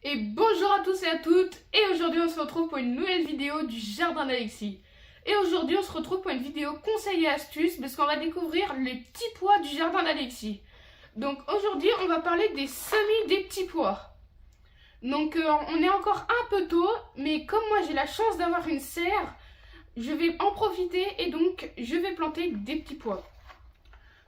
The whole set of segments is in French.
Et bonjour à tous et à toutes. Et aujourd'hui on se retrouve pour une nouvelle vidéo du jardin d'Alexis. Et aujourd'hui on se retrouve pour une vidéo conseils et astuces parce qu'on va découvrir les petits pois du jardin d'Alexis. Donc aujourd'hui on va parler des semis des petits pois. Donc on est encore un peu tôt, mais comme moi j'ai la chance d'avoir une serre, je vais en profiter et donc je vais planter des petits pois.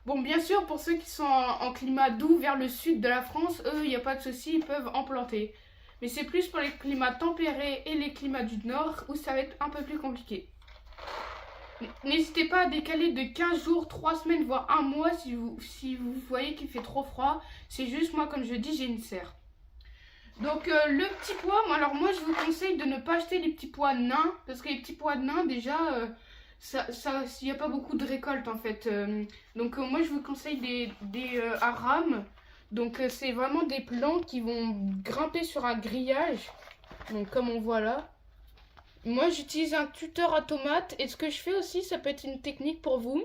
Bon, bien sûr, pour ceux qui sont en climat doux vers le sud de la France, eux, il n'y a pas de souci, ils peuvent en planter. Mais c'est plus pour les climats tempérés et les climats du nord où ça va être un peu plus compliqué. N'hésitez pas à décaler de 15 jours, 3 semaines, voire un mois si vous voyez qu'il fait trop froid. C'est juste moi, comme je dis, j'ai une serre. Donc le petit pois, moi je vous conseille de ne pas acheter les petits pois nains. Parce que les petits pois nains déjà, il n'y a pas beaucoup de récolte en fait. Donc moi je vous conseille des arames. Donc c'est vraiment des plantes qui vont grimper sur un grillage. Donc comme on voit là. Moi j'utilise un tuteur à tomates. Et ce que je fais aussi, ça peut être une technique pour vous.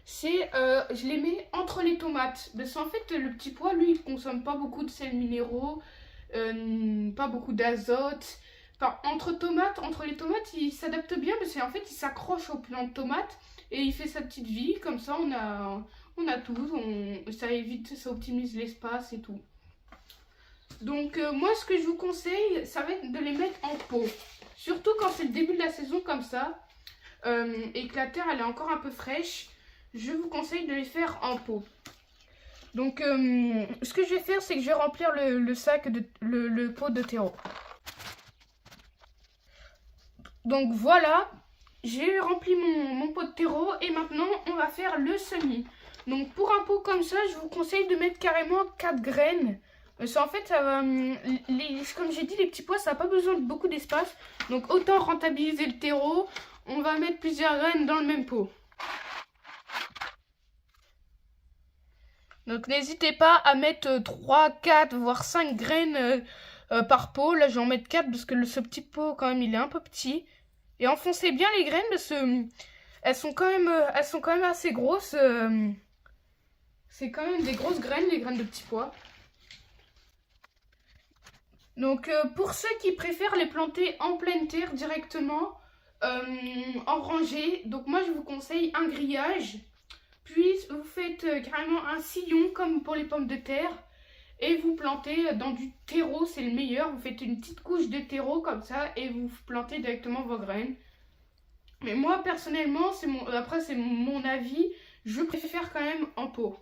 C'est je les mets entre les tomates. Parce qu'en fait le petit pois lui il consomme pas beaucoup de sels minéraux. Pas beaucoup d'azote. Enfin, entre les tomates, il s'adapte bien parce qu'en fait, il s'accroche au plant de tomate et il fait sa petite vie. Comme ça, on a tout. Ça évite, ça optimise l'espace et tout. Donc, moi, ce que je vous conseille, ça va être de les mettre en pot. Surtout quand c'est le début de la saison comme ça et que la terre, elle est encore un peu fraîche. Je vous conseille de les faire en pot. Donc, ce que je vais faire, c'est que je vais remplir le sac, le pot de terreau. Donc voilà, j'ai rempli mon pot de terreau et maintenant on va faire le semis. Donc pour un pot comme ça, je vous conseille de mettre carrément 4 graines. En fait, ça va, comme j'ai dit, les petits pois, ça n'a pas besoin de beaucoup d'espace. Donc autant rentabiliser le terreau, on va mettre plusieurs graines dans le même pot. Donc n'hésitez pas à mettre 3, 4, voire 5 graines par pot. Là, je vais en mettre 4 parce que ce petit pot, quand même, il est un peu petit. Et enfoncez bien les graines parce que elles sont quand même assez grosses. C'est quand même des grosses graines, les graines de petits pois. Donc pour ceux qui préfèrent les planter en pleine terre directement, en rangée, donc moi je vous conseille un grillage. Puis vous faites carrément un sillon comme pour les pommes de terre. Et vous plantez dans du terreau, c'est le meilleur. Vous faites une petite couche de terreau comme ça et vous plantez directement vos graines. Mais moi personnellement, après c'est mon avis, je préfère quand même en pot.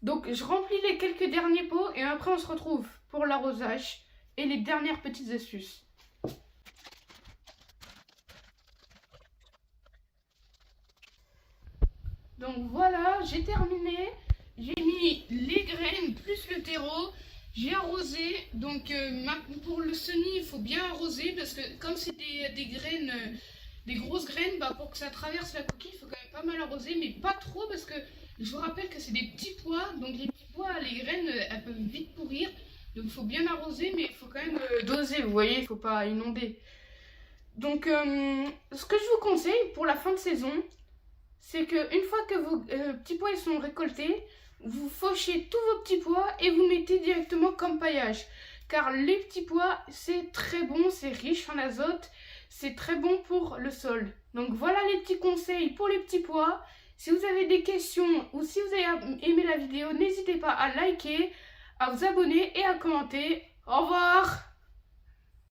Donc je remplis les quelques derniers pots et après on se retrouve pour l'arrosage et les dernières petites astuces. Donc voilà, j'ai terminé. J'ai mis les graines plus le terreau. J'ai arrosé. Donc pour le semis, il faut bien arroser parce que comme c'est des graines, des grosses graines, bah, pour que ça traverse la coquille, il faut quand même pas mal arroser, mais pas trop parce que je vous rappelle que c'est des petits pois. Donc les petits pois, les graines, elles peuvent vite pourrir. Donc il faut bien arroser, mais il faut quand même doser, vous voyez, il ne faut pas inonder. Donc ce que je vous conseille pour la fin de saison, c'est qu'une fois que vos petits pois ils sont récoltés, vous fauchez tous vos petits pois et vous mettez directement comme paillage. Car les petits pois, c'est très bon, c'est riche en azote, c'est très bon pour le sol. Donc voilà les petits conseils pour les petits pois. Si vous avez des questions ou si vous avez aimé la vidéo, n'hésitez pas à liker, à vous abonner et à commenter. Au revoir!